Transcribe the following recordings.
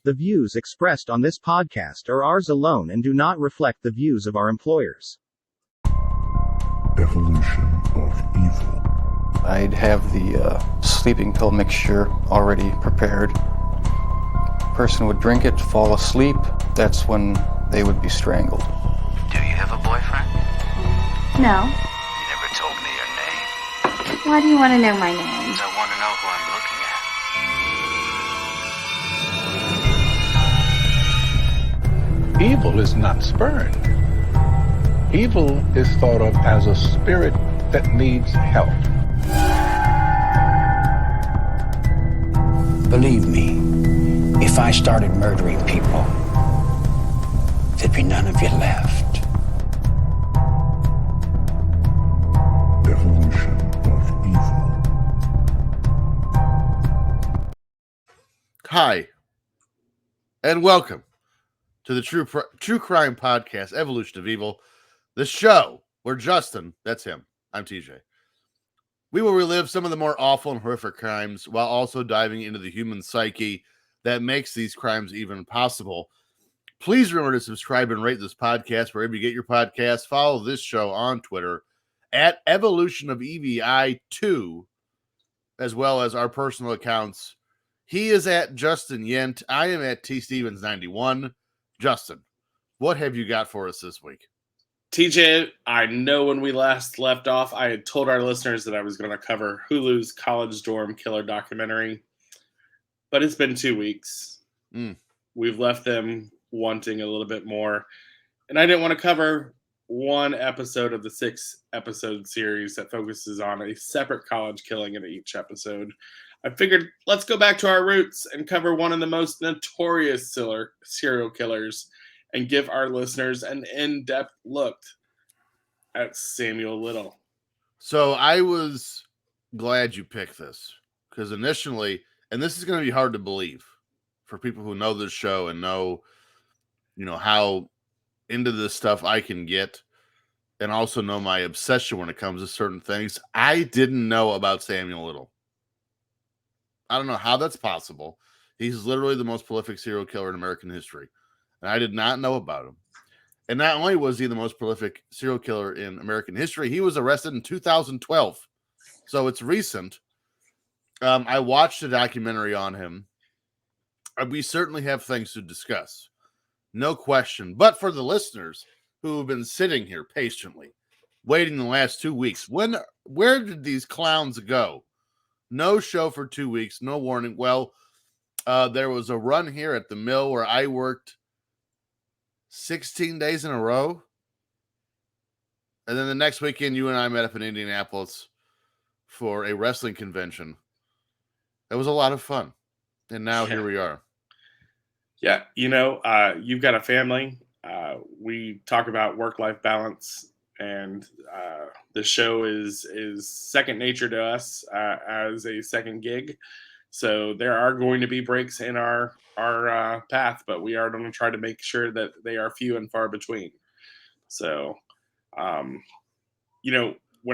The views expressed on this podcast are ours alone and do not reflect the views of our employers. Evolution of evil. I'd have the sleeping pill mixture already prepared. Person would drink it, fall asleep. That's when they would be strangled. Do you have a boyfriend? No. You never told me your name. Why do you want to know my name? I want to know who I'm looking at. Evil is not spurned. Evil is thought of as a spirit that needs help. Believe me, if I started murdering people, there'd be none of you left. Evolution of evil. Hi, and welcome to the True Crime Podcast, Evolution of Evil, the show where Justin, that's him, I'm TJ, we will relive some of the more awful and horrific crimes while also diving into the human psyche that makes these crimes even possible. Please remember to subscribe and rate this podcast wherever you get your podcasts. Follow this show on Twitter at Evolution of EVI2, as well as our personal accounts. He is at Justin Yent. I am at T Stevens 91. Justin, what have you got for us this week? TJ, I know when we last left off, I had told our listeners that I was going to cover Hulu's College Dorm Killer documentary, but it's been 2 weeks. We've left them wanting a little bit more, and I didn't want to cover one episode of the 6-episode series that focuses on a separate college killing in each episode. I figured let's go back to our roots and cover one of the most notorious serial killers and give our listeners an in-depth look at Samuel Little. So I was glad you picked this because initially, and this is going to be hard to believe for people who know this show and know, how into this stuff I can get and also know my obsession when it comes to certain things. I didn't know about Samuel Little. I don't know how that's possible. He's literally the most prolific serial killer in American history. And I did not know about him. And not only was he the most prolific serial killer in American history, he was arrested in 2012. So it's recent. I watched a documentary on him. We certainly have things to discuss. No question. But for the listeners who have been sitting here patiently, waiting the last 2 weeks, where did these clowns go? No show for 2 weeks, no warning. Well, there was a run here at the mill where I worked 16 days in a row. And then the next weekend, you and I met up in Indianapolis for a wrestling convention. It was a lot of fun. And now here we are. Yeah, you've got a family. We talk about work-life balance, and the show is second nature to us as a second gig. So there are going to be breaks in our path, but we are going to try to make sure that they are few and far between. So, when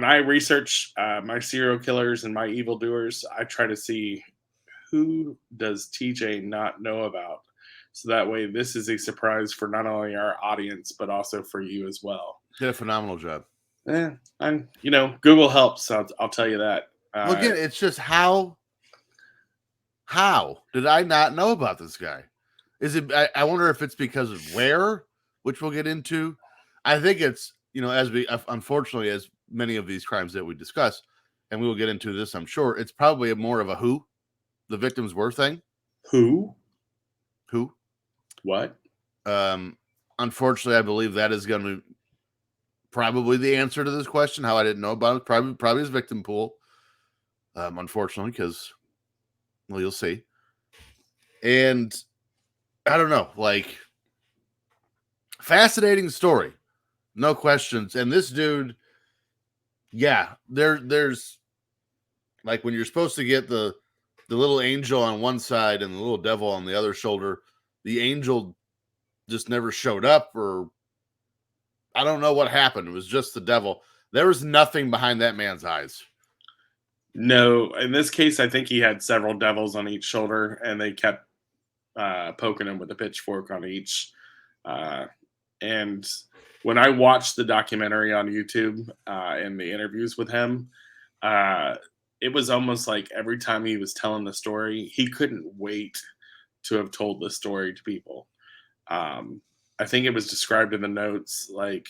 I research my serial killers and my evildoers, I try to see who does TJ not know about. So that way, this is a surprise for not only our audience, but also for you as well. Did a phenomenal job. And Google helps. I'll tell you that. Well, again, it's just how did I not know about this guy? Is it? I wonder if it's because of where, which we'll get into. I think it's unfortunately, as many of these crimes that we discuss, and we will get into this, I'm sure, it's probably more of a who the victims were thing. Who? What? Unfortunately, I believe that is going to probably the answer to this question. How I didn't know about it, probably his victim pool. Unfortunately, because, well, you'll see. And I don't know, fascinating story, no questions. And this dude, there's when you're supposed to get the little angel on one side and the little devil on the other shoulder, the angel just never showed up, or I don't know what happened. It was just the devil. There was nothing behind that man's eyes. No, in this case, I think he had several devils on each shoulder, and they kept poking him with a pitchfork on each. And when I watched the documentary on YouTube and the interviews with him, it was almost like every time he was telling the story, he couldn't wait to have told the story to people. I think it was described in the notes like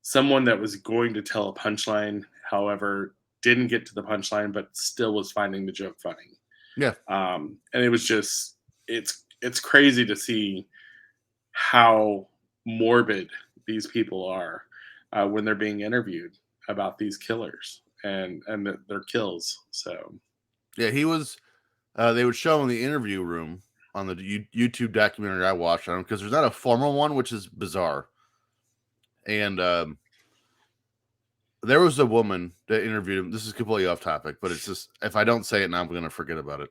someone that was going to tell a punchline, however, didn't get to the punchline, but still was finding the joke funny. Yeah. And it was just, it's crazy to see how morbid these people are when they're being interviewed about these killers and their kills. So yeah, he was. They would show him in the interview room on the YouTube documentary I watched on him, because there's not a formal one, which is bizarre. And there was a woman that interviewed him. This is completely off topic, but it's just, if I don't say it now, I'm going to forget about it.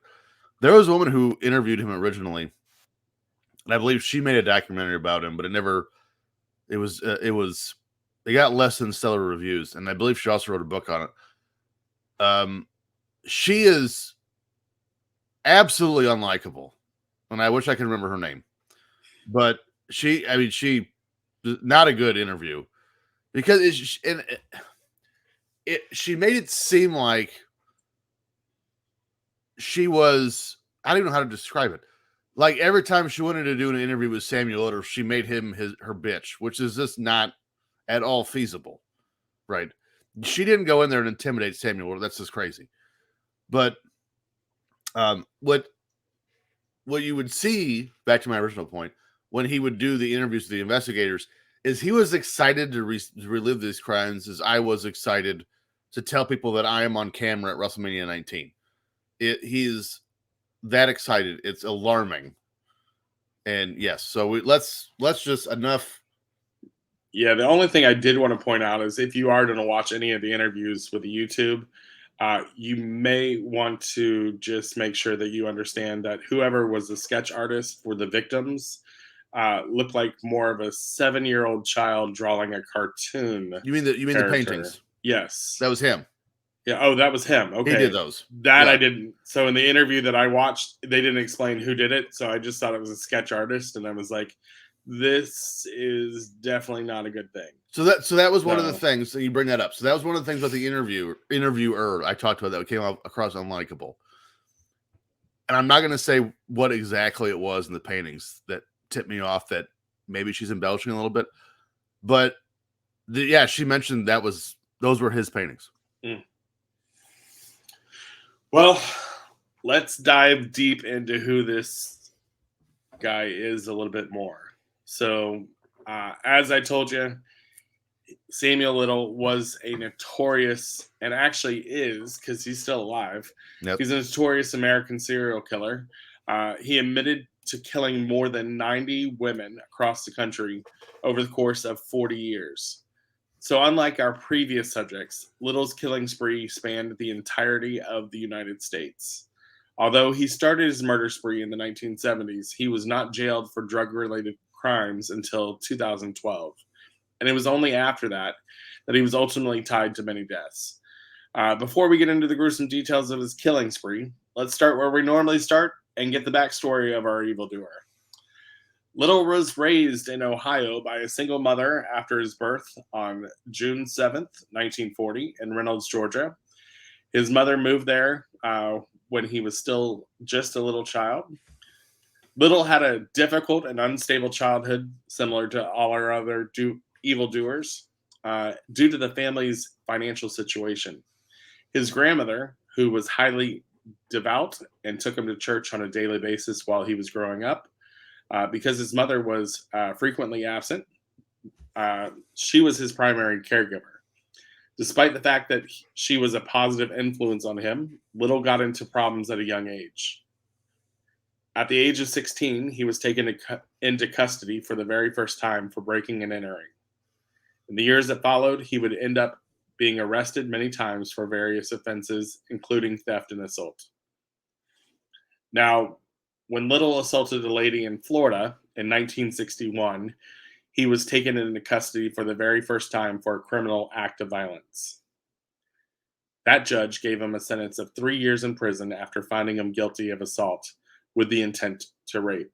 There was a woman who interviewed him originally, and I believe she made a documentary about him, but it got less than stellar reviews, and I believe she also wrote a book on it. She is absolutely unlikable, and I wish I could remember her name, but she not a good interview, because she made it seem like she was, I don't even know how to describe it. Like every time she wanted to do an interview with Samuel Little, she made him her bitch, which is just not at all feasible, right? She didn't go in there and intimidate Samuel Little. That's just crazy. But what you would see, back to my original point, when he would do the interviews with the investigators, is he was excited to relive these crimes as I was excited to tell people that I am on camera at WrestleMania 19. He's that excited. It's alarming. And yes, so let's just enough. Yeah, the only thing I did want to point out is if you are going to watch any of the interviews with the YouTube, you may want to just make sure that you understand that whoever was the sketch artist for the victims looked like more of a 7-year-old child drawing a cartoon. You mean the paintings? Yes, that was him. Yeah. Oh, that was him. Okay, he did those. That yeah. I didn't. So in the interview that I watched, they didn't explain who did it. So I just thought it was a sketch artist, and I was like, "This is definitely not a good thing." So that was one of the things that you bring that up. So that was one of the things about the interviewer I talked about that came across unlikable. And I'm not going to say what exactly it was in the paintings that tipped me off that maybe she's embellishing a little bit, but she mentioned those were his paintings. Mm. Well, let's dive deep into who this guy is a little bit more. So, as I told you, Samuel Little was a notorious, and actually is, because he's still alive. Yep. He's a notorious American serial killer. He admitted to killing more than 90 women across the country over the course of 40 years. So unlike our previous subjects, Little's killing spree spanned the entirety of the United States. Although he started his murder spree in the 1970s, he was not jailed for drug-related crimes until 2012. And it was only after that he was ultimately tied to many deaths. Before we get into the gruesome details of his killing spree, let's start where we normally start and get the backstory of our evildoer. Little was raised in Ohio by a single mother after his birth on June 7th, 1940, in Reynolds, Georgia. His mother moved there when he was still just a little child. Little had a difficult and unstable childhood, similar to all our other evildoers, due to the family's financial situation. His grandmother, who was highly devout and took him to church on a daily basis while he was growing up, because his mother was frequently absent, she was his primary caregiver. Despite the fact that she was a positive influence on him, Little got into problems at a young age. At the age of 16, he was taken into custody for the very first time for breaking and entering. In the years that followed, he would end up being arrested many times for various offenses, including theft and assault. Now, when Little assaulted a lady in Florida in 1961, he was taken into custody for the very first time for a criminal act of violence. That judge gave him a sentence of 3 years in prison after finding him guilty of assault with the intent to rape.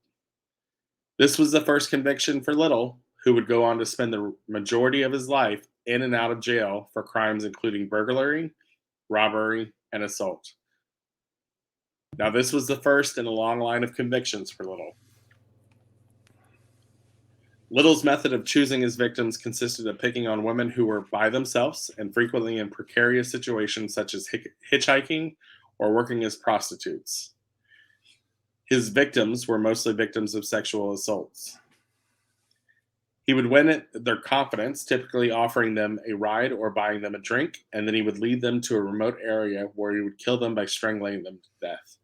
This was the first conviction for Little, who would go on to spend the majority of his life in and out of jail for crimes including burglary, robbery, and assault. Now, this was the first in a long line of convictions for Little. Little's method of choosing his victims consisted of picking on women who were by themselves and frequently in precarious situations such as hitchhiking or working as prostitutes. His victims were mostly victims of sexual assaults. He would win their confidence, typically offering them a ride or buying them a drink, and then he would lead them to a remote area where he would kill them by strangling them to death.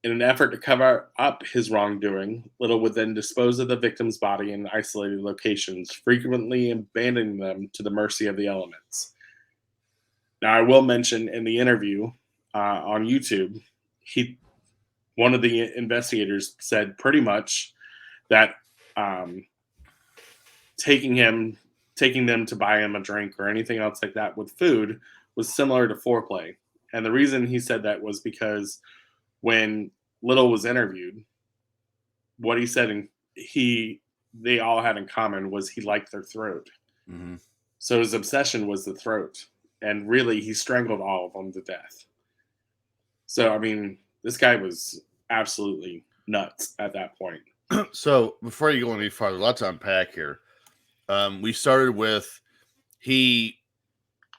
In an effort to cover up his wrongdoing, Little would then dispose of the victim's body in isolated locations, frequently abandoning them to the mercy of the elements. Now, I will mention in the interview on YouTube, one of the investigators said pretty much that taking them to buy him a drink or anything else like that with food was similar to foreplay. And the reason he said that was because when Little was interviewed, what he said and they all had in common was he liked their throat. Mm-hmm. So his obsession was the throat, and really he strangled all of them to death. So I mean, this guy was absolutely nuts at that point. So before you go any farther, let's unpack here. We started with he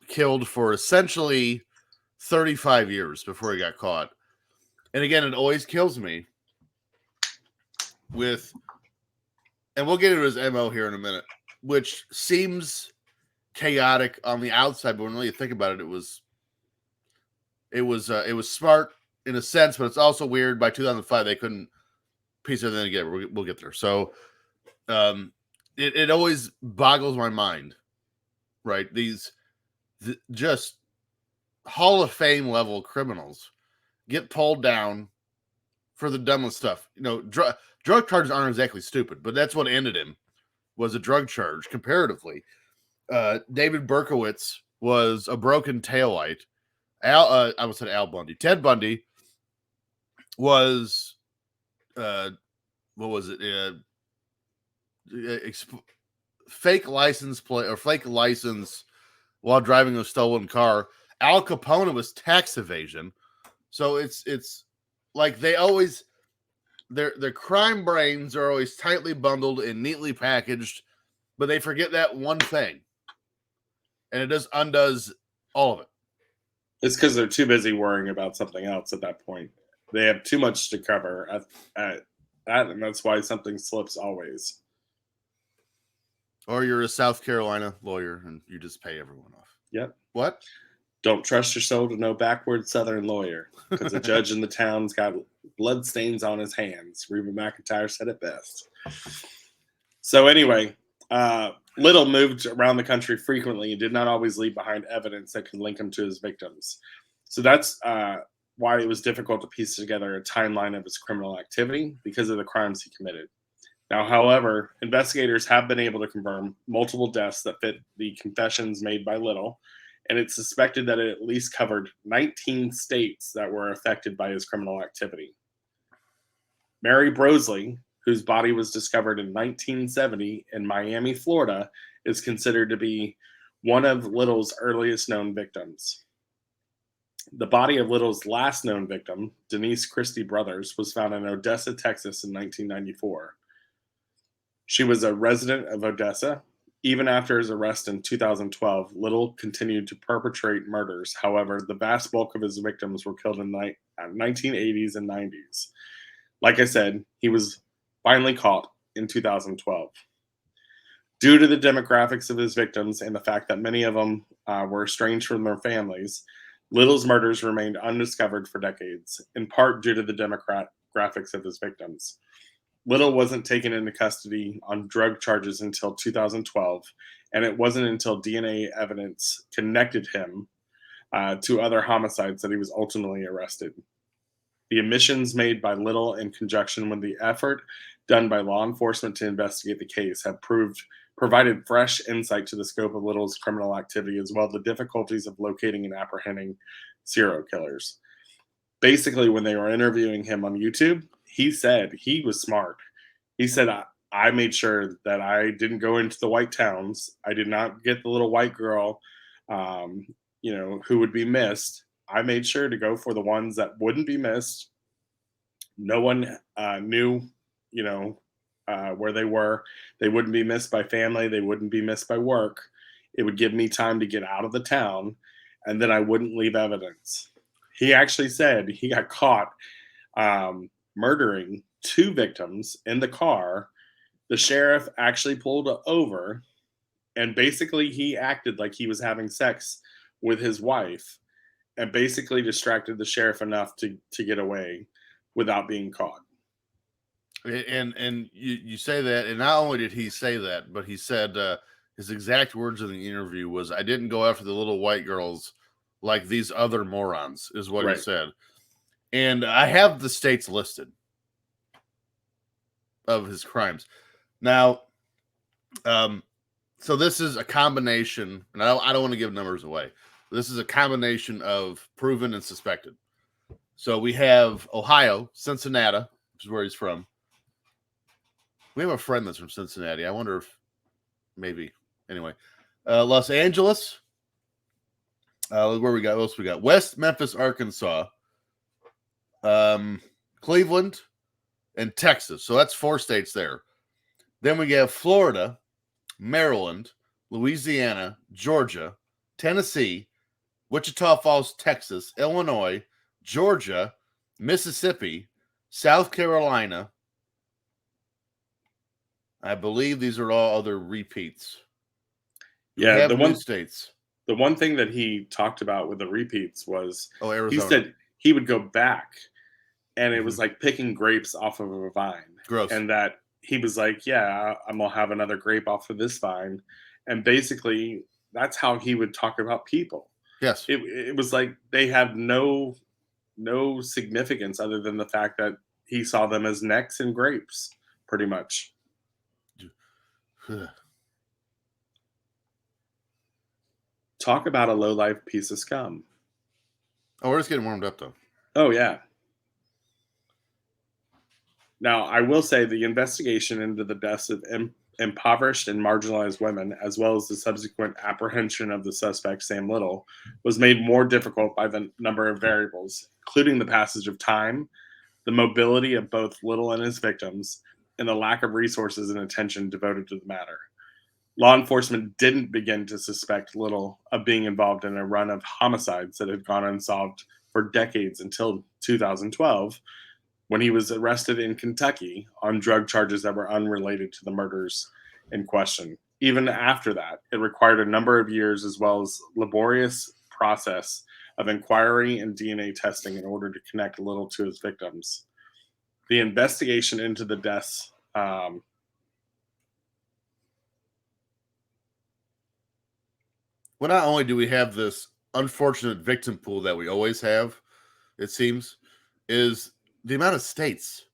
killed for essentially 35 years before he got caught. And again, it always kills me with, and we'll get into his MO here in a minute, which seems chaotic on the outside, but when you think about it, it was smart in a sense, but it's also weird. By 2005, they couldn't piece everything together. We'll get there. So, it always boggles my mind, right? These just Hall of Fame level criminals get pulled down for the dumbest stuff. You know, drug charges aren't exactly stupid, but that's what ended him, was a drug charge comparatively. David Berkowitz was a broken taillight. I almost said Al Bundy. Ted Bundy was, what was it? Fake license plate or fake license while driving a stolen car. Al Capone was tax evasion. So it's like they always, their crime brains are always tightly bundled and neatly packaged, but they forget that one thing, and it just undoes all of it. It's because they're too busy worrying about something else at that point. They have too much to cover at that, and that's why something slips always. Or you're a South Carolina lawyer and you just pay everyone off. Yep. What? Don't trust your soul to no backward Southern lawyer, because the judge in the town's got blood stains on his hands. Reba McEntire said it best. So anyway, Little moved around the country frequently and did not always leave behind evidence that could link him to his victims. So that's why it was difficult to piece together a timeline of his criminal activity because of the crimes he committed. Now, however, investigators have been able to confirm multiple deaths that fit the confessions made by Little, and it's suspected that it at least covered 19 states that were affected by his criminal activity. Mary Brosley, whose body was discovered in 1970 in Miami, Florida, is considered to be one of Little's earliest known victims. The body of Little's last known victim, Denise Christie Brothers, was found in Odessa, Texas in 1994. She was a resident of Odessa. Even after his arrest in 2012, Little continued to perpetrate murders. However, the vast bulk of his victims were killed in the 1980s and 90s. Like I said, he was finally caught in 2012. Due to the demographics of his victims and the fact that many of them were estranged from their families, Little's murders remained undiscovered for decades, in part due to the demographics of his victims. Little wasn't taken into custody on drug charges until 2012, and it wasn't until DNA evidence connected him to other homicides that he was ultimately arrested. The admissions made by Little in conjunction with the effort done by law enforcement to investigate the case have provided fresh insight to the scope of Little's criminal activity, as well as the difficulties of locating and apprehending serial killers. Basically, when they were interviewing him on YouTube, he said he was smart. He said, I made sure that I didn't go into the white towns. I did not get the little white girl, who would be missed. I made sure to go for the ones that wouldn't be missed. No one knew, where they were. They wouldn't be missed by family. They wouldn't be missed by work. It would give me time to get out of the town, and then I wouldn't leave evidence. He actually said he got caught murdering 2 victims in the car. The sheriff actually pulled over, and basically he acted like he was having sex with his wife and basically distracted the sheriff enough to get away without being caught. And you say that, and not only did he say that, but he said his exact words in the interview was, "I didn't go after the little white girls like these other morons," is what he said. And I have the states listed of his crimes. Now, so this is a combination, and I don't want to give numbers away. This is a combination of proven and suspected. So we have Ohio, Cincinnati, which is where he's from. We have a friend that's from Cincinnati. I wonder if maybe, anyway. Los Angeles. Where we got? What else we got? West Memphis, Arkansas. Cleveland and Texas. So that's 4 states there. Then we have Florida, Maryland, Louisiana, Georgia, Tennessee, Wichita Falls, Texas, Illinois, Georgia, Mississippi, South Carolina. I believe these are all other repeats. Yeah, the states. The one thing that he talked about with the repeats was Arizona. He said he would go back, and it was like picking grapes off of a vine. Gross. And that he was like, yeah, I'm going to have another grape off of this vine. And basically, that's how he would talk about people. Yes. It was like they had no significance other than the fact that he saw them as necks and grapes, pretty much. Talk about a low-life piece of scum. Oh, we're just getting warmed up, though. Oh, yeah. Now, I will say the investigation into the deaths of impoverished and marginalized women, as well as the subsequent apprehension of the suspect, Sam Little, was made more difficult by the number of variables, including the passage of time, the mobility of both Little and his victims, and the lack of resources and attention devoted to the matter. Law enforcement didn't begin to suspect Little of being involved in a run of homicides that had gone unsolved for decades until 2012, when he was arrested in Kentucky on drug charges that were unrelated to the murders in question. Even after that, it required a number of years as well as laborious process of inquiry and DNA testing in order to connect Little to his victims. The investigation into the deaths well, not only do we have this unfortunate victim pool that we always have, it seems, is the amount of states.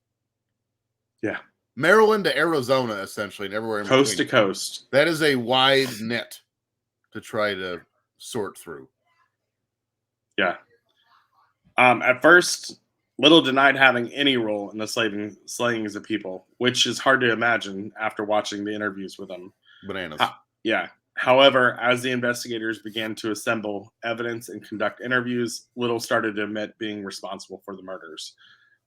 Yeah. Maryland to Arizona, essentially, and everywhere in coast between. to coast. That is a wide net to try to sort through. Yeah. At first, Little denied having any role in the slayings of people, which is hard to imagine after watching the interviews with him. Bananas. Yeah. However, as the investigators began to assemble evidence and conduct interviews, Little started to admit being responsible for the murders.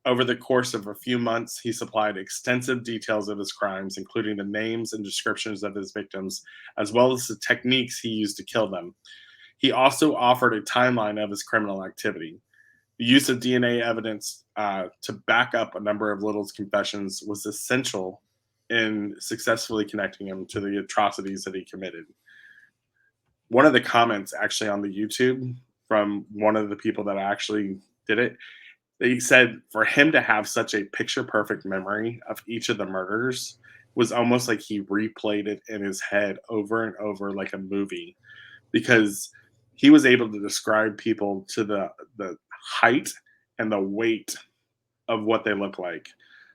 Over the course of a few months, he supplied extensive details of his crimes, including the names and descriptions of his victims, as well as the techniques he used to kill them. He also offered a timeline of his criminal activity. The use of DNA evidence to back up a number of Little's confessions was essential in successfully connecting him to the atrocities that he committed. One of the comments actually on the YouTube from one of the people that actually did it, they said for him to have such a picture-perfect memory of each of the murders was almost like he replayed it in his head over and over like a movie, because he was able to describe people to the height and the weight of what they look like.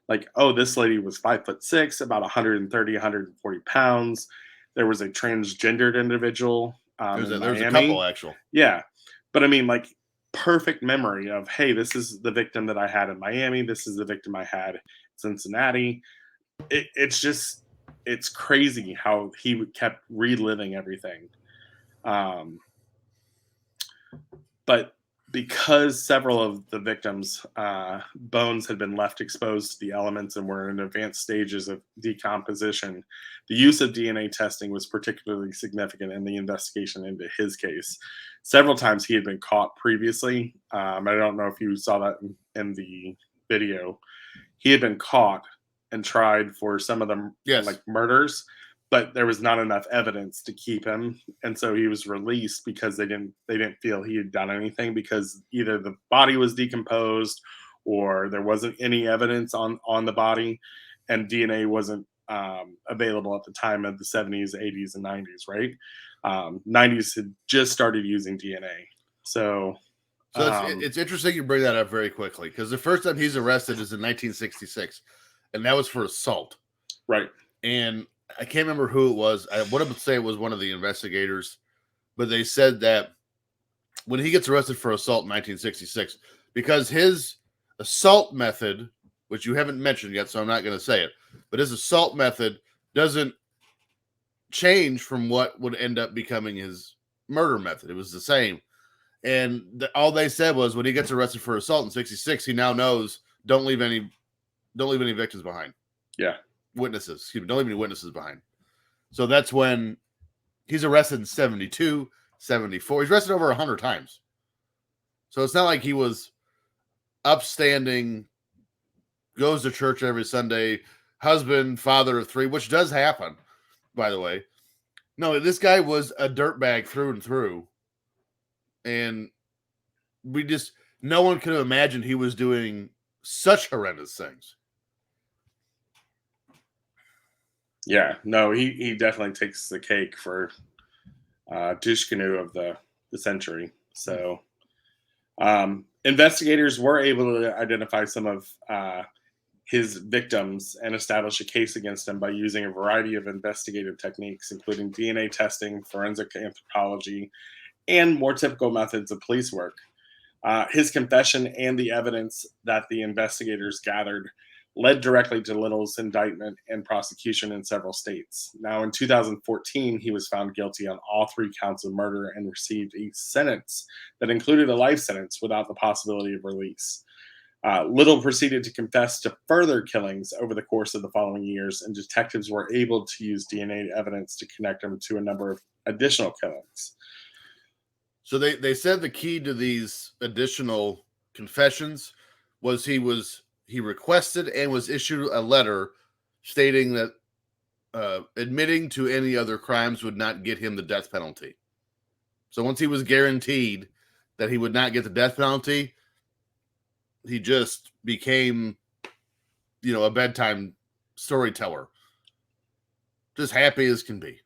Like, oh, this lady was 5'6", about 130, 140 pounds. There was a transgendered individual. There's a couple, actually. Yeah. But I mean, like, perfect memory of, hey, this is the victim that I had in Miami. This is the victim I had in Cincinnati. it's crazy how he kept reliving everything. But because several of the victims' bones had been left exposed to the elements and were in advanced stages of decomposition, the use of DNA testing was particularly significant in the investigation into his case. Several times he had been caught previously. I don't know if you saw that in the video. He had been caught and tried for some of them, like murders, but there was not enough evidence to keep him, and so he was released because they didn't feel he had done anything, because either the body was decomposed or there wasn't any evidence on the body, and DNA wasn't available at the time of the 70s, 80s, and 90s, right? 90s had just started using DNA. So it's interesting you bring that up very quickly, because the first time he's arrested is in 1966, and that was for assault. Right. And I can't remember who it was. I would say it was one of the investigators, but they said that when he gets arrested for assault in 1966, because his assault method, which you haven't mentioned yet, so I'm not going to say it, but his assault method doesn't change from what would end up becoming his murder method. It was the same. And all they said was when he gets arrested for assault in 66, he now knows don't leave any victims behind. Yeah. Witnesses. Excuse me. Don't leave any witnesses behind. So that's when he's arrested in 72, 74. He's arrested over 100 times. So it's not like he was upstanding, goes to church every Sunday, husband, father of 3, which does happen, by the way. No, this guy was a dirtbag through and through. And no one could have imagined he was doing such horrendous things. Yeah, no, he definitely takes the cake for Dushkanu of the century. So investigators were able to identify some of his victims and establish a case against him by using a variety of investigative techniques, including DNA testing, forensic anthropology, and more typical methods of police work. His confession and the evidence that the investigators gathered led directly to Little's indictment and prosecution in several states. Now, in 2014, he was found guilty on all 3 counts of murder and received a sentence that included a life sentence without the possibility of release. Little proceeded to confess to further killings over the course of the following years, and detectives were able to use DNA evidence to connect him to a number of additional killings. So they said the key to these additional confessions was he requested and was issued a letter stating that admitting to any other crimes would not get him the death penalty. So once he was guaranteed that he would not get the death penalty, he just became, a bedtime storyteller. Just happy as can be.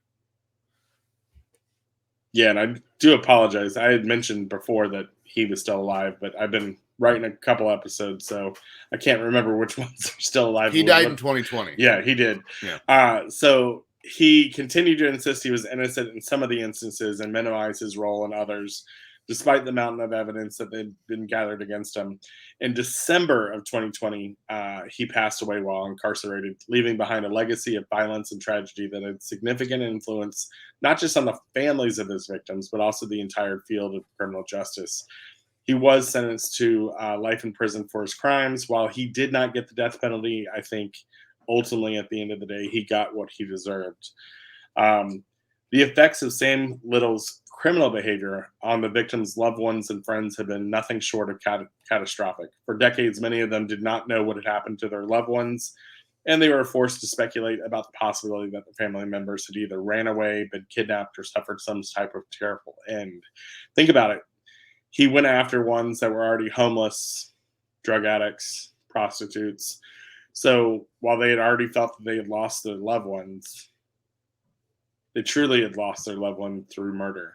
Yeah, and I do apologize. I had mentioned before that he was still alive, but I've been writing a couple episodes, so I can't remember which ones are still alive. He died in 2020. Yeah, he did. Yeah. So he continued to insist he was innocent in some of the instances and minimize his role in others, despite the mountain of evidence that had been gathered against him. In December of 2020, he passed away while incarcerated, leaving behind a legacy of violence and tragedy that had significant influence, not just on the families of his victims, but also the entire field of criminal justice. He was sentenced to life in prison for his crimes. While he did not get the death penalty, I think ultimately at the end of the day, he got what he deserved. The effects of Sam Little's criminal behavior on the victims' loved ones and friends have been nothing short of catastrophic. For decades, many of them did not know what had happened to their loved ones, and they were forced to speculate about the possibility that the family members had either ran away, been kidnapped, or suffered some type of terrible end. Think about it. He went after ones that were already homeless, drug addicts, prostitutes. So while they had already felt that they had lost their loved ones, they truly had lost their loved one through murder.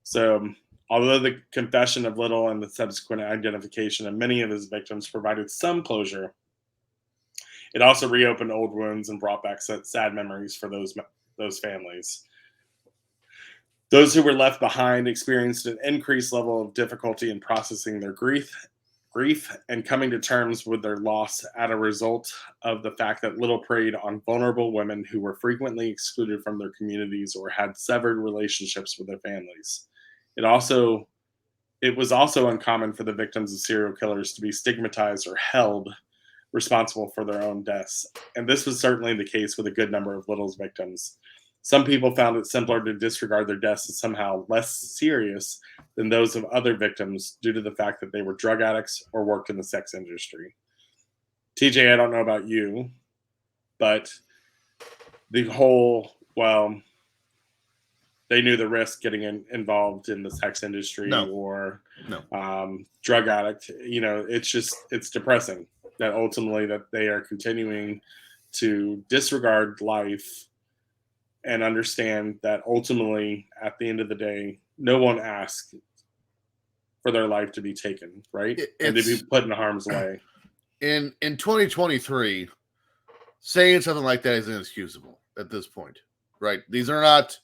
So although the confession of Little and the subsequent identification of many of his victims provided some closure, it also reopened old wounds and brought back sad memories for those families. Those who were left behind experienced an increased level of difficulty in processing their grief grief and coming to terms with their loss as a result of the fact that Little preyed on vulnerable women who were frequently excluded from their communities or had severed relationships with their families. It was also uncommon for the victims of serial killers to be stigmatized or held responsible for their own deaths. And this was certainly the case with a good number of Little's victims. Some people found it simpler to disregard their deaths as somehow less serious than those of other victims due to the fact that they were drug addicts or worked in the sex industry. TJ, I don't know about you, but the whole, well, they knew the risk getting involved in the sex industry or drug addict. You know, it's depressing that ultimately that they are continuing to disregard life and understand that ultimately at the end of the day, no one asked for their life to be taken, right? And to be put in harm's way. In 2023, saying something like that is inexcusable at this point, right? These are not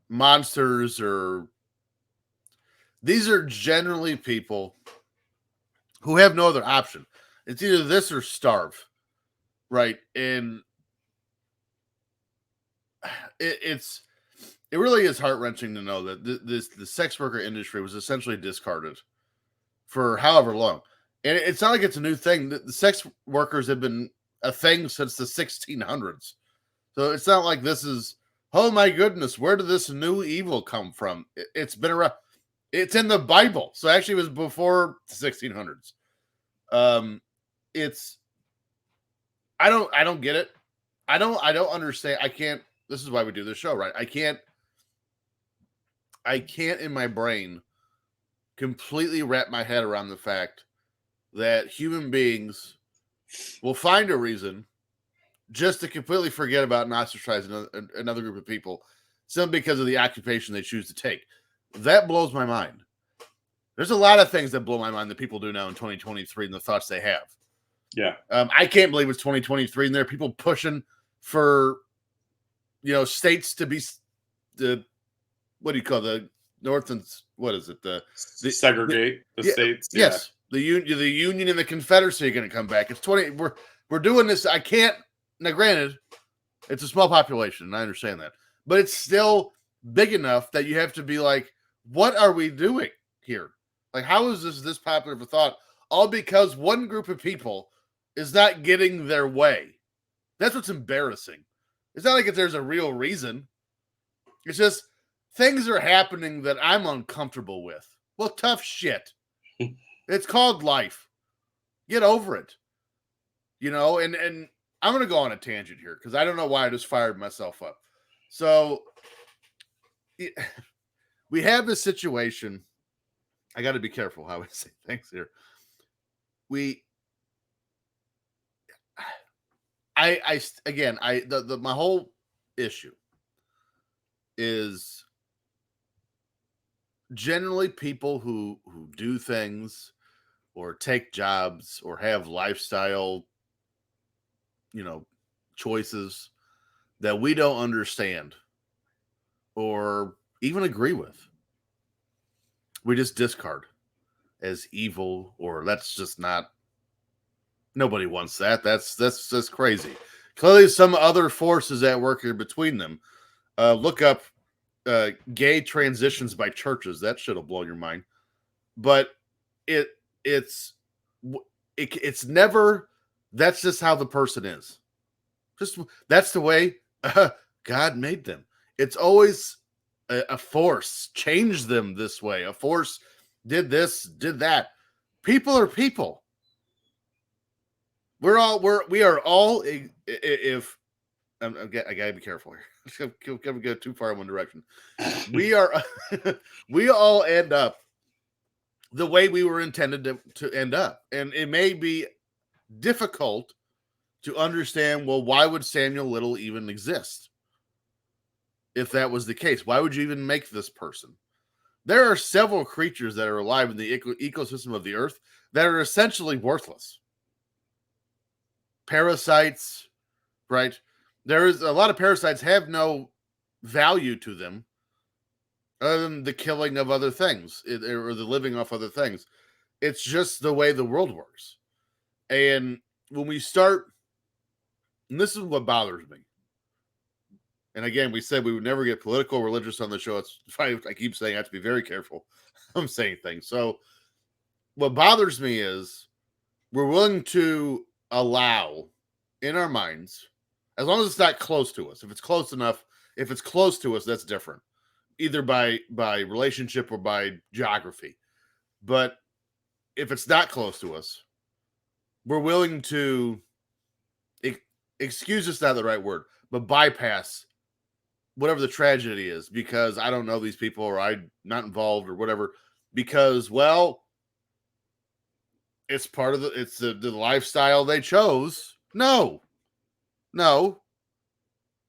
monsters, or these are generally people who have no other option. It's either this or starve, right? And it really is heart-wrenching to know that the sex worker industry was essentially discarded for however long. And it's not like it's a new thing. The sex workers have been a thing since the 1600s. So it's not like this is, oh my goodness, where did this new evil come from? It's been around. It's in the Bible. So actually it was before the 1600s. I don't get it. I don't understand. I can't. This is why we do this show, right? I can't in my brain completely wrap my head around the fact that human beings will find a reason just to completely forget about and ostracize another group of people simply because of the occupation they choose to take. That blows my mind. There's a lot of things that blow my mind that people do now in 2023 and the thoughts they have. Yeah. I can't believe it's 2023 and there are people pushing for, states to be the, what do you call the North and what is it? The segregate the states. Yes. The Union and the Confederacy are going to come back. It's 20. We're doing this. I can't. Now, granted, it's a small population, and I understand that, but it's still big enough that you have to be like, what are we doing here? Like, how is this popular of a thought? All because one group of people is not getting their way. That's what's embarrassing. It's not like there's a real reason. It's just things are happening that I'm uncomfortable with. Well, tough shit. It's called life. Get over it. And I'm going to go on a tangent here because I don't know why I just fired myself up. So we have this situation. I got to be careful how I say things here. My whole issue is generally people who do things or take jobs or have lifestyle, choices that we don't understand or even agree with. We just discard as evil, or that's just not, nobody wants that. That's crazy. Clearly some other forces at work here between them. Look up gay transitions by churches. That should have blown your mind. But it's never, that's just how the person is. Just that's the way God made them. It's always a force changed them this way. A force did this, did that. People are people. We are all. If I gotta be careful here. Can't go too far in one direction. We all end up the way we were intended to end up, and it may be difficult to understand. Well, why would Samuel Little even exist? If that was the case, why would you even make this person? There are several creatures that are alive in the ecosystem of the earth that are essentially worthless. Parasites, right? There is a lot of parasites have no value to them other than the killing of other things or the living off other things. It's just the way the world works. And when we start, and this is what bothers me. And again, we said we would never get political, religious on the show. It's I keep saying I have to be very careful. I'm saying things. So what bothers me is we're willing to allow in our minds, as long as it's not close to us. If it's close enough, if it's close to us, that's different. Either by relationship or by geography. But if it's not close to us, we're willing to excuse is not the right word, but bypass whatever the tragedy is because I don't know these people or I'm not involved or whatever. Because, well, it's part of the lifestyle they chose. No.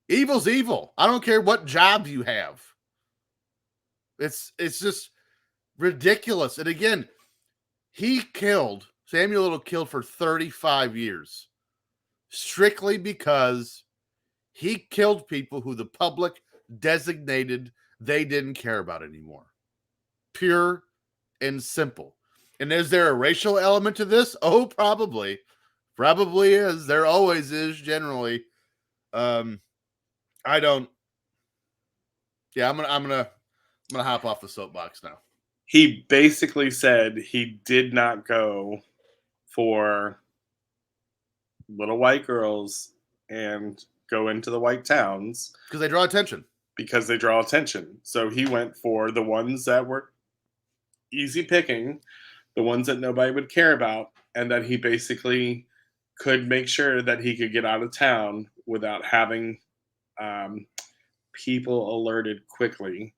Evil's evil. I don't care what job you have. It's just ridiculous. And again, Samuel Little killed for 35 years strictly because he killed people who the public designated they didn't care about anymore. Pure and simple. And is there a racial element to this? Oh, probably. Probably is. There always is generally. I'm gonna hop off the soapbox now. He basically said he did not go for little white girls and go into the white towns because they draw attention. So he went for the ones that were easy picking, the ones that nobody would care about, and that he basically could make sure that he could get out of town without having people alerted quickly,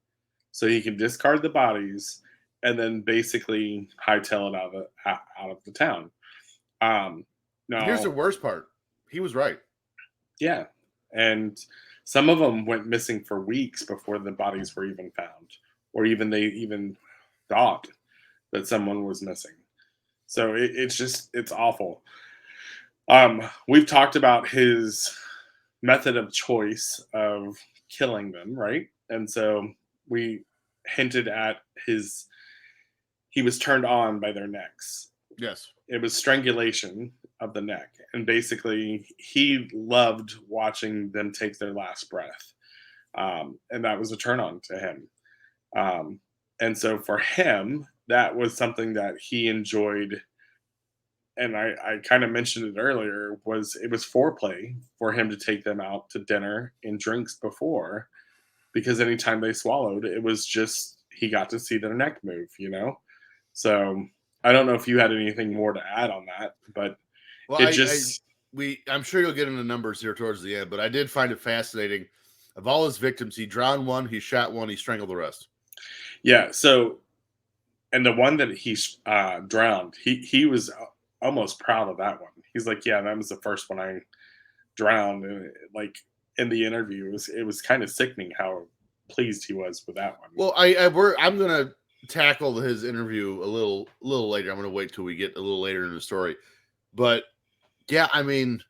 so he can discard the bodies and then basically hightail it out of the town. Now, here's the worst part. He was right. Yeah. And some of them went missing for weeks before the bodies were even found, or they even thought that someone was missing. So it's awful. We've talked about his method of choice of killing them, right? And so we hinted at he was turned on by their necks. Yes. It was strangulation of the neck. And basically, he loved watching them take their last breath. And that was a turn on to him. And so for him, that was something that he enjoyed. And I kind of mentioned it earlier, it was foreplay for him to take them out to dinner and drinks before, because anytime they swallowed, it was just, he got to see their neck move, So I don't know if you had anything more to add on that, but I'm sure you'll get into numbers here towards the end, but I did find it fascinating. Of all his victims, he drowned one, he shot one, he strangled the rest. Yeah. So, and the one that he drowned, he was almost proud of that one. He's like, yeah, that was the first one I drowned. And like in the interview, it was kind of sickening how pleased he was with that one. Well, I'm going to tackle his interview a little later. I'm going to wait till we get a little later in the story. But yeah, I mean,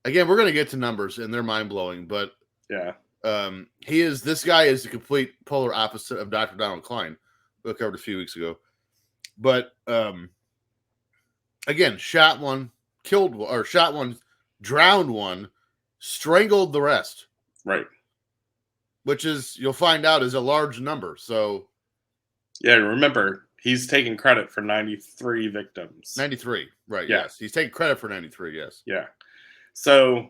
again, we're going to get to numbers and they're mind blowing, but yeah, this guy is the complete polar opposite of Dr. Donald Klein, we covered a few weeks ago. But again, shot one, killed one, or shot one, drowned one, strangled the rest. Right. Which is, you'll find out, is a large number. So, yeah, remember, he's taking credit for 93 victims. 93, right, yeah. Yes. He's taking credit for 93, yes. Yeah. So,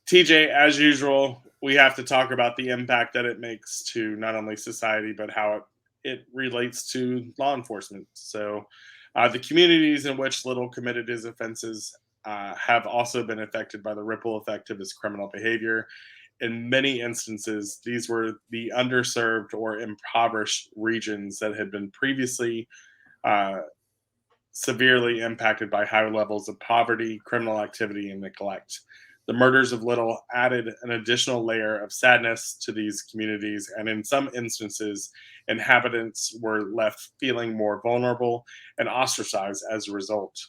TJ, as usual, we have to talk about the impact that it makes to not only society, but how it relates to law enforcement. So, the communities in which Little committed his offenses have also been affected by the ripple effect of his criminal behavior. In many instances, these were the underserved or impoverished regions that had been previously severely impacted by high levels of poverty, criminal activity, and neglect. The murders of Little added an additional layer of sadness to these communities, and in some instances, inhabitants were left feeling more vulnerable and ostracized as a result.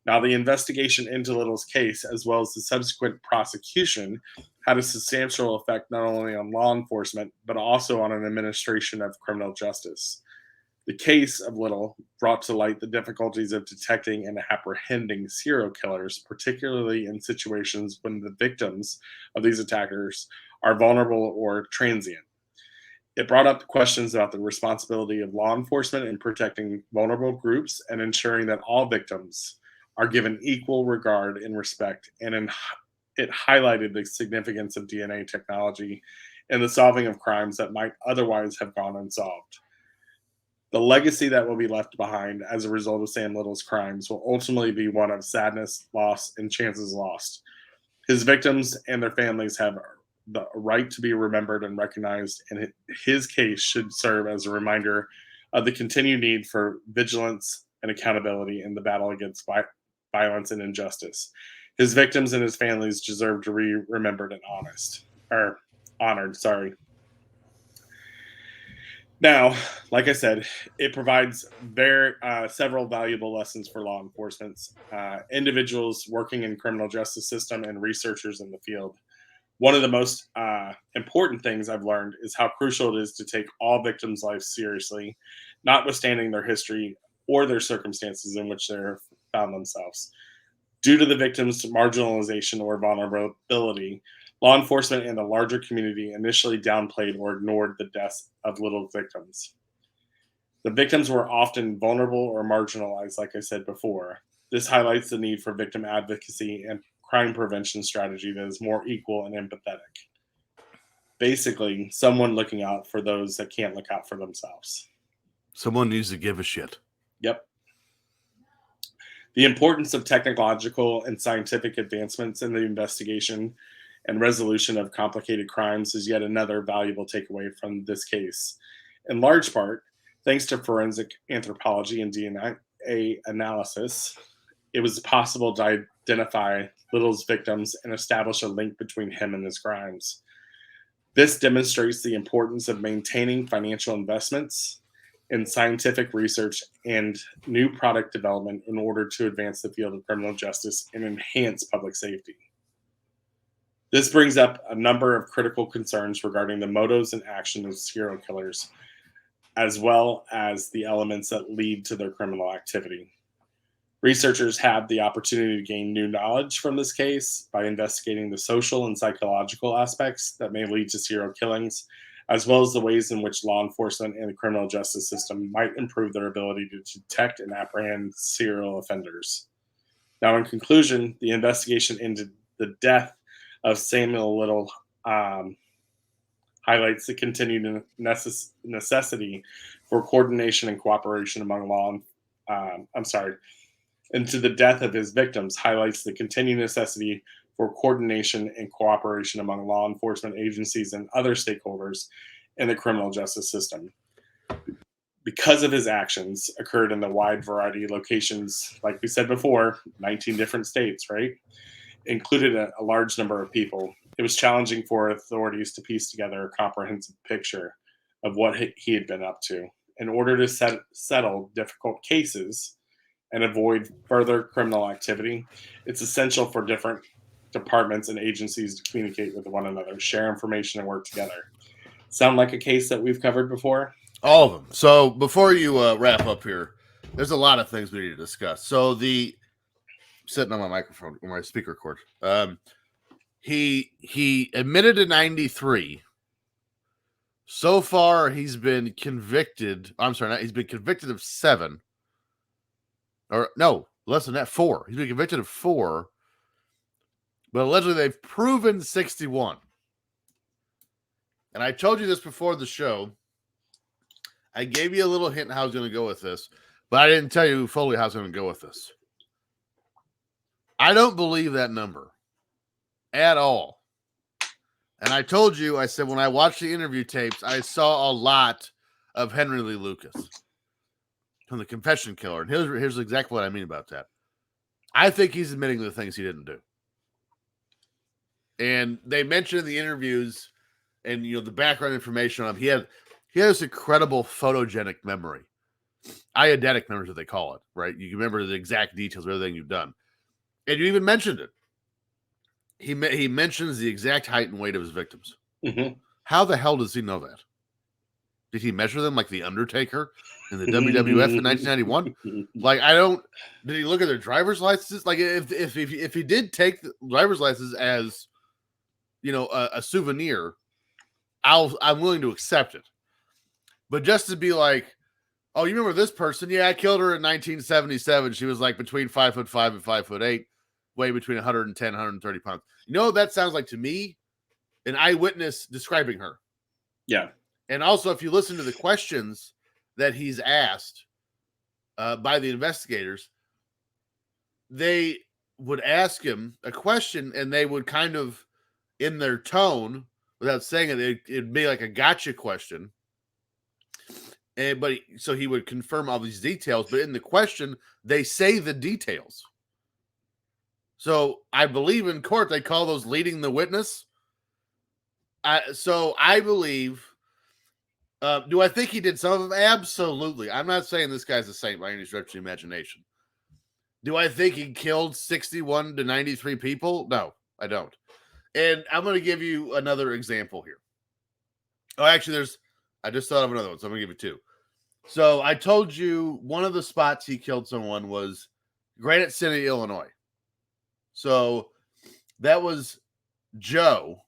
Now, the investigation into Little's case, as well as the subsequent prosecution, had a substantial effect not only on law enforcement, but also on an administration of criminal justice. The case of Little brought to light the difficulties of detecting and apprehending serial killers, particularly in situations when the victims of these attackers are vulnerable or transient. It brought up questions about the responsibility of law enforcement in protecting vulnerable groups and ensuring that all victims are given equal regard and respect, and it highlighted the significance of DNA technology in the solving of crimes that might otherwise have gone unsolved. The legacy that will be left behind as a result of Sam Little's crimes will ultimately be one of sadness, loss, and chances lost. His victims and their families have the right to be remembered and recognized, and his case should serve as a reminder of the continued need for vigilance and accountability in the battle against violence and injustice. His victims and his families deserve to be remembered and honored. Now, like I said, it provides several valuable lessons for law enforcement, individuals working in criminal justice system, and researchers in the field. One of the most important things I've learned is how crucial it is to take all victims' lives seriously, notwithstanding their history or their circumstances in which they found themselves. Due to the victims' marginalization or vulnerability, law enforcement and the larger community initially downplayed or ignored the deaths of Little's victims. The victims were often vulnerable or marginalized, like I said before. This highlights the need for victim advocacy and crime prevention strategy that is more equal and empathetic. Basically, someone looking out for those that can't look out for themselves. Someone needs to give a shit. Yep. The importance of technological and scientific advancements in the investigation and resolution of complicated crimes is yet another valuable takeaway from this case. In large part, thanks to forensic anthropology and DNA analysis, it was possible to identify Little's victims and establish a link between him and his crimes. This demonstrates the importance of maintaining financial investments in scientific research and new product development in order to advance the field of criminal justice and enhance public safety. This brings up a number of critical concerns regarding the motives and actions of serial killers, as well as the elements that lead to their criminal activity. Researchers have the opportunity to gain new knowledge from this case by investigating the social and psychological aspects that may lead to serial killings, as well as the ways in which law enforcement and the criminal justice system might improve their ability to detect and apprehend serial offenders. Now, in conclusion, the investigation into the death of Samuel Little highlights the continued necessity for coordination and cooperation among into the death of his victims highlights the continued necessity for coordination and cooperation among law enforcement agencies and other stakeholders in the criminal justice system. Because of his actions occurred in the wide variety of locations, like we said before, 19 different states, right? Included a large number of people. It was challenging for authorities to piece together a comprehensive picture of what he had been up to. In order to settle difficult cases and avoid further criminal activity, it's essential for different departments and agencies to communicate with one another, share information, and work together. Sound like a case that we've covered before? All of them. So before you wrap up here, there's a lot of things we need to discuss. So sitting on my microphone, my speaker cord. He admitted in 93. So far, he's been convicted. He's been convicted of 7. Or no, less than that, 4. He's been convicted of 4. But allegedly, they've proven 61. And I told you this before the show. I gave you a little hint how I was going to go with this, but I didn't tell you fully how I was going to go with this. I don't believe that number at all. And I told you, I said, when I watched the interview tapes, I saw a lot of Henry Lee Lucas from The Confession Killer. And here's exactly what I mean about that. I think he's admitting to the things he didn't do. And they mentioned in the interviews and, the background information on him, he had this incredible photogenic memory. Eidetic memory is what they call it, right? You can remember the exact details of everything you've done. And you even mentioned it. He mentions the exact height and weight of his victims. Mm-hmm. How the hell does he know that? Did he measure them like The Undertaker in the WWF in 1991? Like, did he look at their driver's licenses? Like, if he did take the driver's license as, a souvenir, I'm willing to accept it. But just to be like, oh, you remember this person? Yeah, I killed her in 1977. She was like between 5'5" and 5'8", weigh between 110, 130 pounds. That sounds like to me an eyewitness describing her. Yeah. And also, if you listen to the questions that he's asked by the investigators, they would ask him a question and they would kind of, in their tone, without saying it, it'd be like a gotcha question. So he would confirm all these details, but in the question, they say the details. So I believe in court, they call those leading the witness. So I believe, do I think he did some of them? Absolutely. I'm not saying this guy's a saint by any stretch of the imagination. Do I think he killed 61 to 93 people? No, I don't. And I'm going to give you another example here. Oh, actually, I just thought of another one, so I'm going to give you two. So I told you one of the spots he killed someone was Granite City, Illinois. So that was Joe.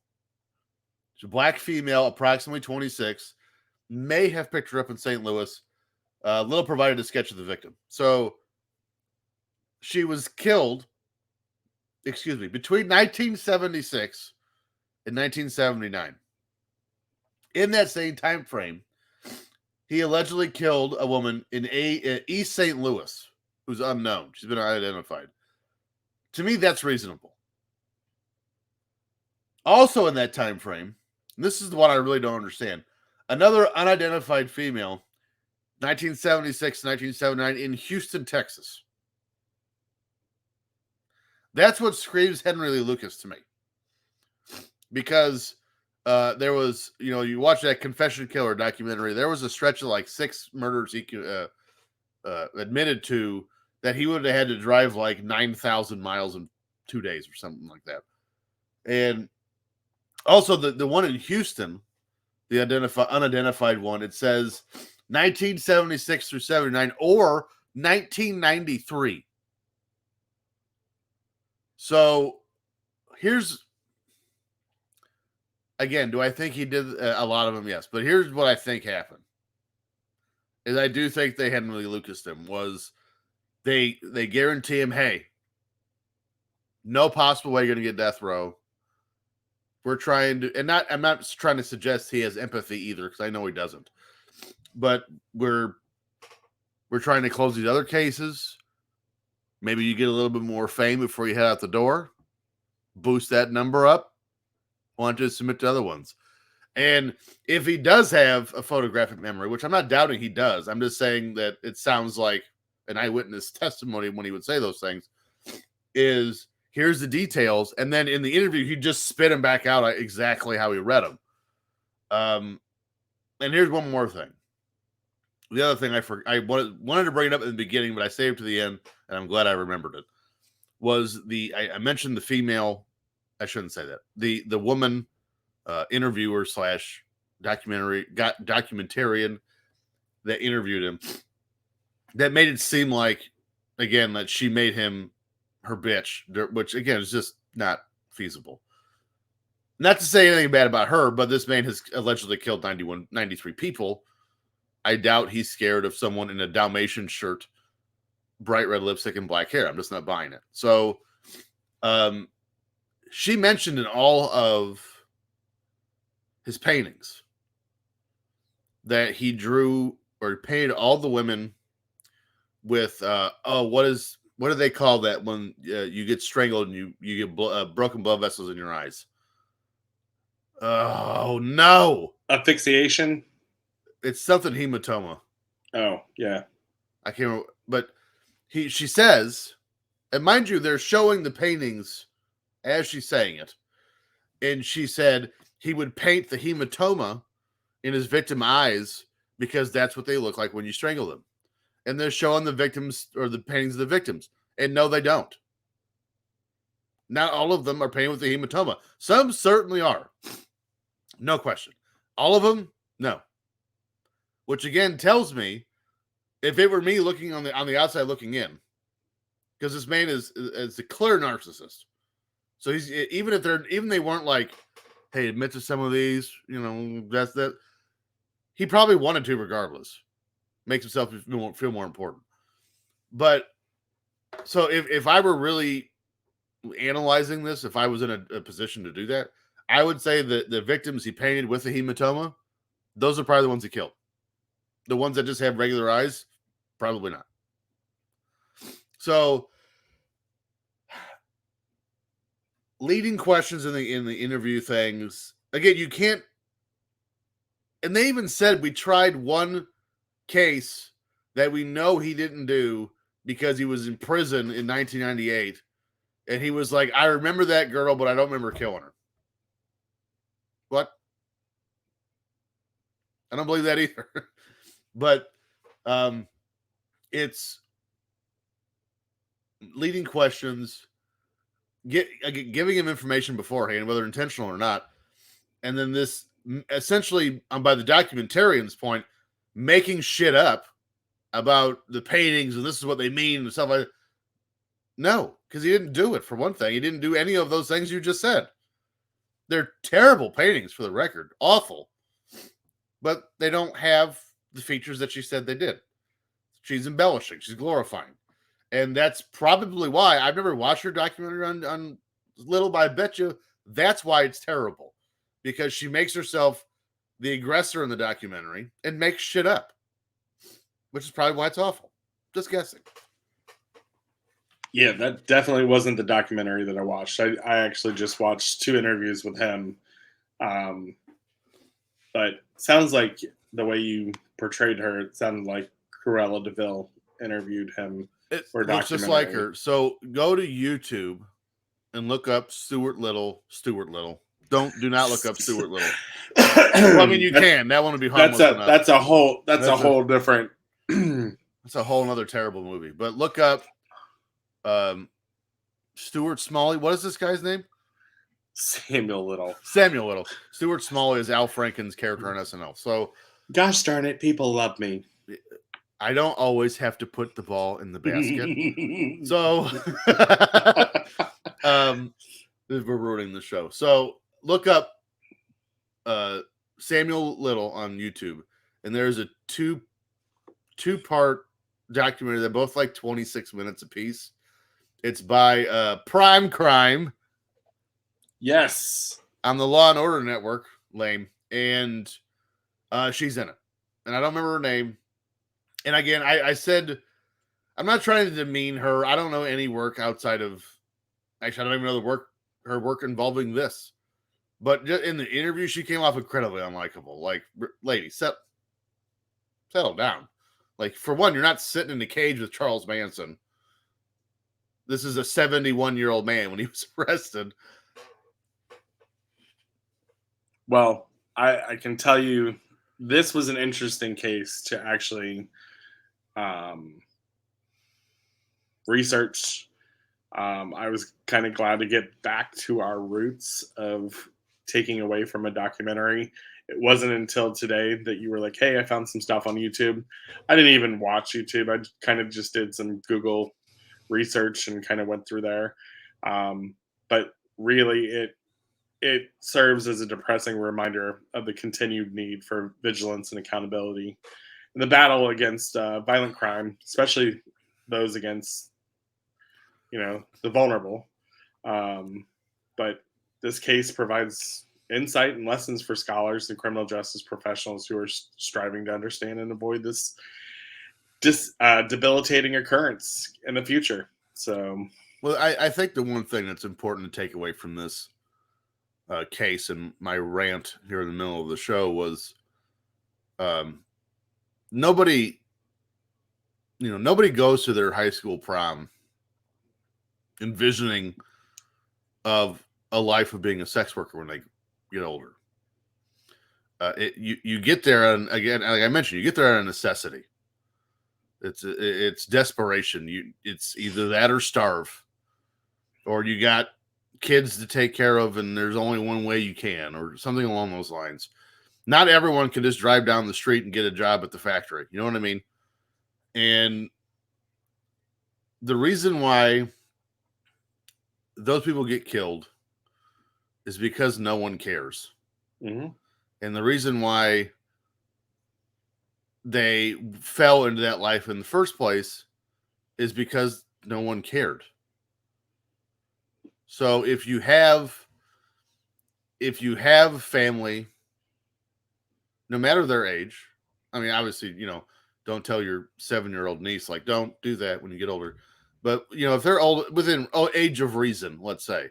She's a black female, approximately 26. May have picked her up in St. Louis. Little provided a sketch of the victim. So she was killed, between 1976 and 1979. In that same time frame, he allegedly killed a woman in East St. Louis who's unknown. She's been unidentified. To me, that's reasonable. Also in that time frame, and this is the one I really don't understand, another unidentified female, 1976, 1979, in Houston, Texas. That's what screams Henry Lee Lucas to me. Because there was, you watch that Confession Killer documentary, there was a stretch of like 6 murders he admitted to that he would have had to drive like 9,000 miles in 2 days or something like that. And also the one in Houston, the unidentified one, it says 1976 through 79 or 1993. So here's, again, do I think he did a lot of them? Yes. But here's what I think happened. Is I do think they Henry Lucas him was they guarantee him, hey, no possible way you're going to get death row. We're trying to, and I'm not trying to suggest he has empathy either, because I know he doesn't. But we're trying to close these other cases. Maybe you get a little bit more fame before you head out the door. Boost that number up. Want to submit to other ones. And if he does have a photographic memory, which I'm not doubting he does, I'm just saying that it sounds like an eyewitness testimony when he would say those things, is here's the details. And then in the interview, he just spit them back out exactly how he read them. And here's one more thing. The other thing I wanted to bring it up in the beginning, but I saved it to the end, and I'm glad I remembered it, was I mentioned the female, I shouldn't say that, the woman interviewer / documentarian that interviewed him, that made it seem like, again, that she made him her bitch, which, again, is just not feasible. Not to say anything bad about her, but this man has allegedly killed 93 people. I doubt he's scared of someone in a Dalmatian shirt, bright red lipstick, and black hair. I'm just not buying it. So she mentioned in all of his paintings that he drew or painted all the women with, what do they call that when you get strangled and you get broken blood vessels in your eyes? Oh, no. Asphyxiation? It's something hematoma. Oh, yeah. I can't remember. But she says, and mind you, they're showing the paintings as she's saying it. And she said he would paint the hematoma in his victim eyes because that's what they look like when you strangle them. and they're showing the victims or the paintings of the victims. And no, they don't. Not all of them are painted with the hematoma. Some certainly are. No question. All of them? No. Which again tells me, if it were me looking on the outside looking in, because this man is a clear narcissist. So he's even they weren't like, hey, admit to some of these, that's that. He probably wanted to regardless. Makes himself feel more important. But so if I were really analyzing this, if I was in a position to do that, I would say that the victims he painted with the hematoma, those are probably the ones he killed. The ones that just have regular eyes, probably not. So, leading questions in the interview things, again, you can't. And they even said we tried one case that we know he didn't do because he was in prison in 1998. And he was like, I remember that girl, but I don't remember killing her. What? I don't believe that either. But it's leading questions, giving him information beforehand, whether intentional or not. And then this essentially, by the documentarian's point, making shit up about the paintings and this is what they mean and stuff like that. No, because he didn't do it, for one thing. He didn't do any of those things you just said. They're terrible paintings, for the record. Awful. But they don't have the features that she said they did. She's embellishing. She's glorifying. And that's probably why. I've never watched her documentary on Little, but I bet you that's why it's terrible. Because she makes herself the aggressor in the documentary and makes shit up. Which is probably why it's awful. Just guessing. Yeah, that definitely wasn't the documentary that I watched. I actually just watched 2 interviews with him. But sounds like the way you portrayed her, it sounded like Cruella de Vil interviewed him. It looks just like her. So go to YouTube and look up Stuart Little. Do not look up Stuart Little. Well, I mean, you can. That one would be harmless enough. That's a whole different. That's a whole other terrible movie. But look up Stuart Smalley. What is this guy's name? Samuel Little. Stuart Smalley is Al Franken's character on SNL. So, gosh darn it, people love me. I don't always have to put the ball in the basket. So, we're ruining the show. So, look up Samuel Little on YouTube, and there's a two-part documentary. They're both like 26 minutes apiece. It's by Prime Crime. Yes. On the Law and Order Network. Lame. And she's in it. And I don't remember her name. And again, I said, I'm not trying to demean her. I don't know any work outside of, actually, I don't even know her work involving this. But just in the interview, she came off incredibly unlikable. Like, lady, settle down. Like, for one, you're not sitting in a cage with Charles Manson. This is a 71-year-old man when he was arrested. Well, I can tell you this was an interesting case to actually research. I was kind of glad to get back to our roots of taking away from a documentary. It wasn't until today that you were like, hey, I found some stuff on YouTube. I didn't even watch YouTube. I kind of just did some Google research and kind of went through there. But really, it serves as a depressing reminder of the continued need for vigilance and accountability in the battle against violent crime, especially those against, the vulnerable. But this case provides insight and lessons for scholars and criminal justice professionals who are striving to understand and avoid this debilitating occurrence in the future. So, well, I think the one thing that's important to take away from this case and my rant here in the middle of the show was nobody goes to their high school prom envisioning of a life of being a sex worker when they get older. You get there, and again, like I mentioned, you get there out of necessity. It's desperation. It's either that or starve, or you got kids to take care of, and there's only one way you can, or something along those lines. Not everyone can just drive down the street and get a job at the factory. You know what I mean? And the reason why those people get killed is because no one cares. Mm-hmm. And the reason why they fell into that life in the first place is because no one cared. So if you have family, no matter their age, I mean, obviously, don't tell your 7-year-old niece, like, don't do that when you get older. But, if they're old, within age of reason, let's say,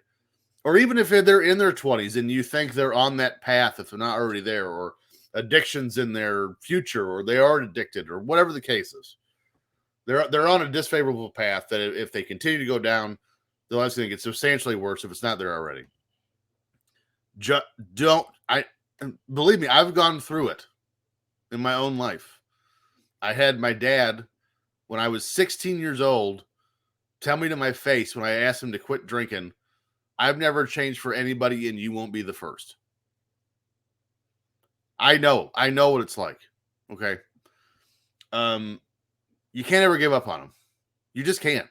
or even if they're in their 20s and you think they're on that path, if they're not already there, or addictions in their future, or they are addicted, or whatever the case is, they're on a disfavorable path that if they continue to go down, the life's going to get substantially worse if it's not there already. Believe me, I've gone through it in my own life. I had my dad, when I was 16 years old, tell me to my face when I asked him to quit drinking, I've never changed for anybody, and you won't be the first. I know what it's like. Okay. You can't ever give up on them. You just can't.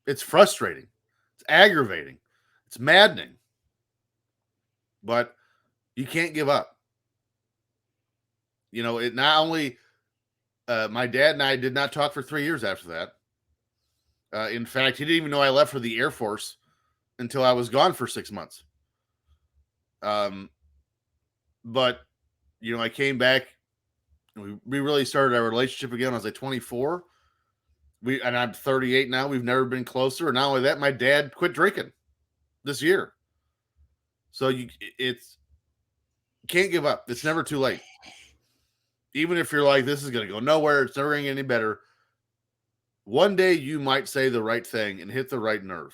It's frustrating. It's aggravating. It's maddening. But you can't give up. It not only my dad and I did not talk for 3 years after that. In fact, he didn't even know I left for the Air Force until I was gone for 6 months. But I came back. We really started our relationship again when I was like 24. And I'm 38 now. We've never been closer. And not only that, my dad quit drinking this year. So you can't give up. It's never too late. Even if you're like, this is going to go nowhere, it's never going to get any better. One day you might say the right thing and hit the right nerve.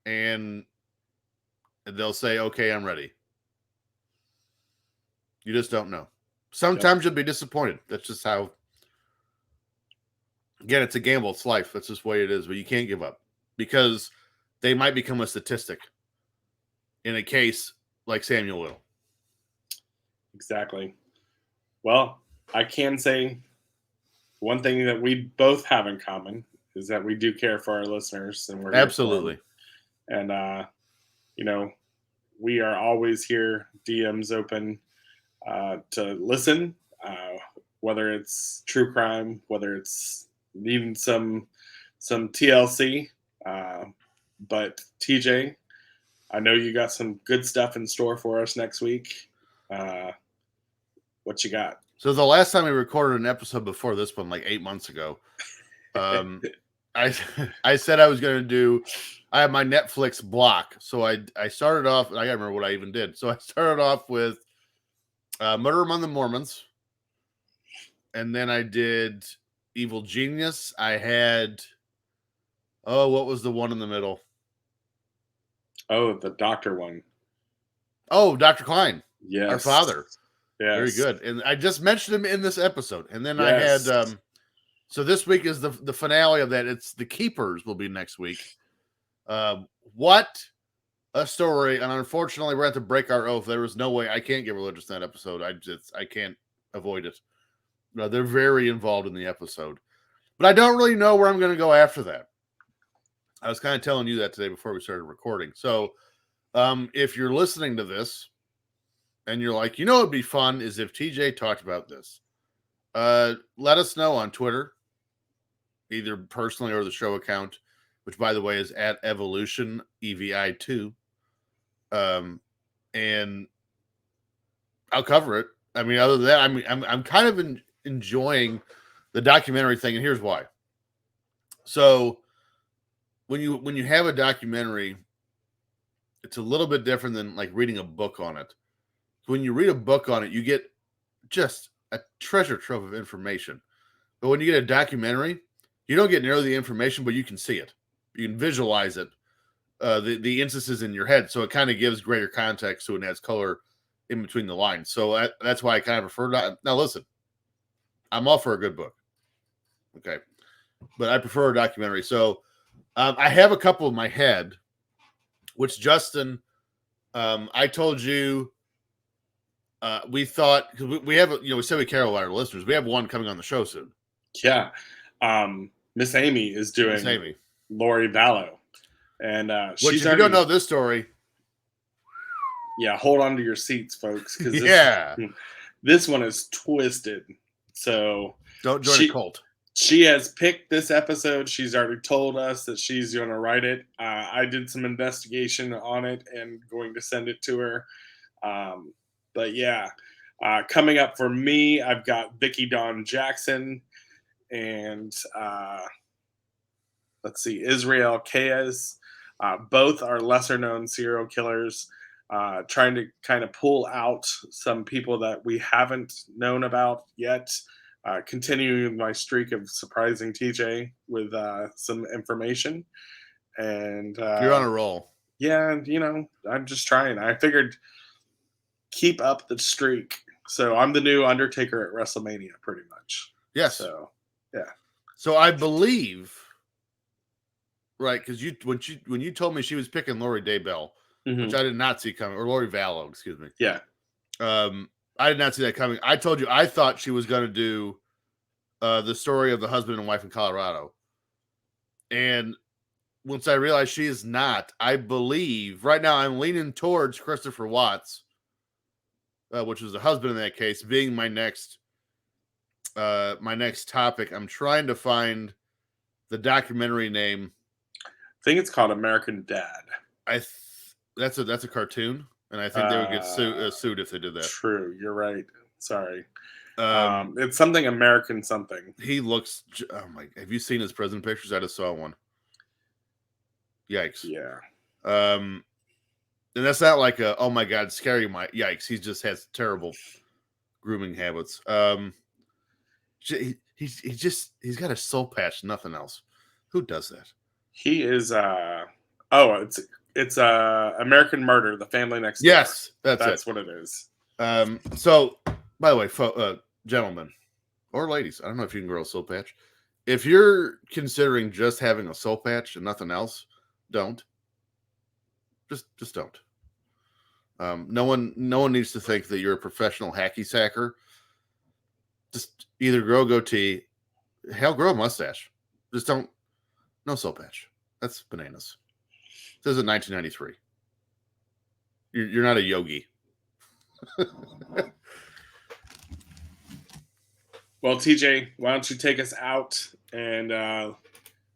And they'll say, okay, I'm ready. You just don't know. Sometimes you'll be disappointed. That's just how, again, it's a gamble. It's life. That's just the way it is. But you can't give up because they might become a statistic in a case like Samuel Little. Exactly. Well, I can say one thing that we both have in common is that we do care for our listeners, and we're absolutely. And we are always here, DMs open to listen, whether it's true crime, whether it's even some TLC. But TJ, I know you got some good stuff in store for us next week. What you got? So the last time we recorded an episode before this one, like 8 months ago, I said I was going to do. I have my Netflix block, so I started off. I gotta remember what I even did. So I started off with Murder Among the Mormons, and then I did Evil Genius. I had what was the one in the middle? Oh, the doctor one. Oh, Dr. Klein. Yes. Our father. Yes. Very good. And I just mentioned him in this episode. And then I had so this week is the finale of that. It's The Keepers will be next week. What a story. And unfortunately, we're going to have to break our oath. There was no way I can't get religious in that episode. I can't avoid it. No, they're very involved in the episode. But I don't really know where I'm going to go after that. I was kind of telling you that today before we started recording. So if you're listening to this and you're like, it'd be fun is if TJ talked about this. Let us know on Twitter, either personally or the show account, which, by the way, is at Evolution EVI2. And I'll cover it. I mean, other than that, I'm kind of enjoying the documentary thing, and here's why. So when you have a documentary, it's a little bit different than like reading a book on it. When you read a book on it, you get just a treasure trove of information. But when you get a documentary, you don't get nearly the information, but you can see it. You can visualize it, the instances in your head. So it kind of gives greater context to it and adds color in between the lines. So that's why I kind of prefer that. Now, listen, I'm all for a good book. Okay. But I prefer a documentary. So I have a couple in my head, which Justin, I told you, we thought, because we have, we said we care about our listeners. We have one coming on the show soon. Yeah. Miss Amy is doing Miss Amy. Lori Vallow. And which, if you don't know this story. Yeah, hold on to your seats, folks. Because this one is twisted. So don't join a cult. She has picked this episode. She's already told us that she's going to write it. I did some investigation on it and going to send it to her. But yeah, coming up for me, I've got Vicki Dawn Jackson and let's see, Israel Keyes. Both are lesser known serial killers. Trying to kind of pull out some people that we haven't known about yet. Continuing my streak of surprising TJ with some information. And you're on a roll. Yeah, I'm just trying. I figured keep up the streak. So I'm the new Undertaker at WrestleMania, pretty much. Yes. So yeah. So I believe, right? Because when you told me she was picking Lori Daybell, which I did not see coming, or Lori Vallow, excuse me. Yeah. I did not see that coming. I told you I thought she was going to do the story of the husband and wife in Colorado. And once I realized she is not, I believe right now I'm leaning towards Christopher Watts, which was the husband in that case, being my next topic. I'm trying to find the documentary name. I think it's called American Dad. That's a cartoon. And I think they would get sued if they did that. True. You're right. Sorry. It's something American something. He looks... Oh my... Have you seen his prison pictures? I just saw one. Yikes. Yeah. And that's not like a, oh my God, scary yikes. He just has terrible grooming habits. He's got a soul patch, nothing else. Who does that? He is... It's American Murder, The Family Next Door. Yes, that's what it is. So, by the way, gentlemen or ladies, I don't know if you can grow a soul patch. If you're considering just having a soul patch and nothing else, don't. Just don't. No one needs to think that you're a professional hacky sacker. Just either grow a goatee, hell, grow a mustache. Just don't. No soul patch. That's bananas. This is 1993. You're not a yogi. Well, TJ, why don't you take us out? And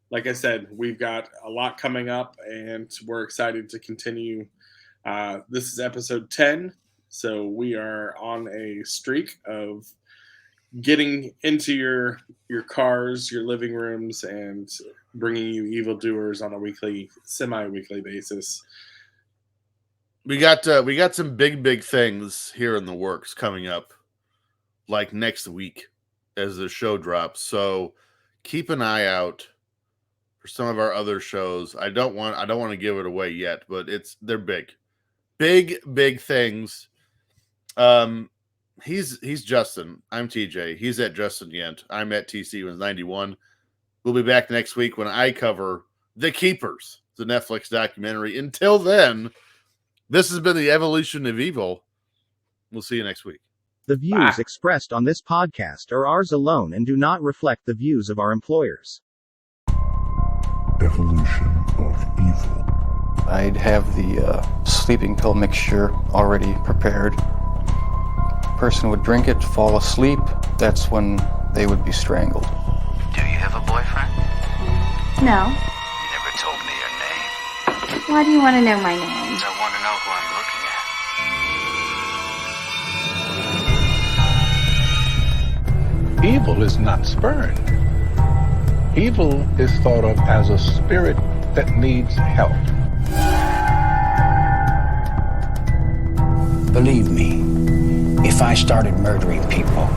like I said, we've got a lot coming up, and we're excited to continue. This is episode 10, so we are on a streak of getting into your cars, your living rooms, and bringing you evildoers on a semi-weekly basis. We got some big things here in the works coming up, like next week as the show drops. So keep an eye out for some of our other shows. I don't want to give it away yet, but they're big things. He's Justin. I'm TJ. He's at Justin Yent. I'm at TC91. We'll be back next week when I cover The Keepers, the Netflix documentary. Until then, this has been The Evolution of Evil. We'll see you next week. The views expressed on this podcast are ours alone and do not reflect the views of our employers. Evolution of Evil. I'd have the sleeping pill mixture already prepared. Person would drink it, fall asleep. That's when they would be strangled. Do you have a boyfriend? No. You never told me your name. Why do you want to know my name? I want to know who I'm looking at. Evil is not spurned. Evil is thought of as a spirit that needs help. Believe me, if I started murdering people,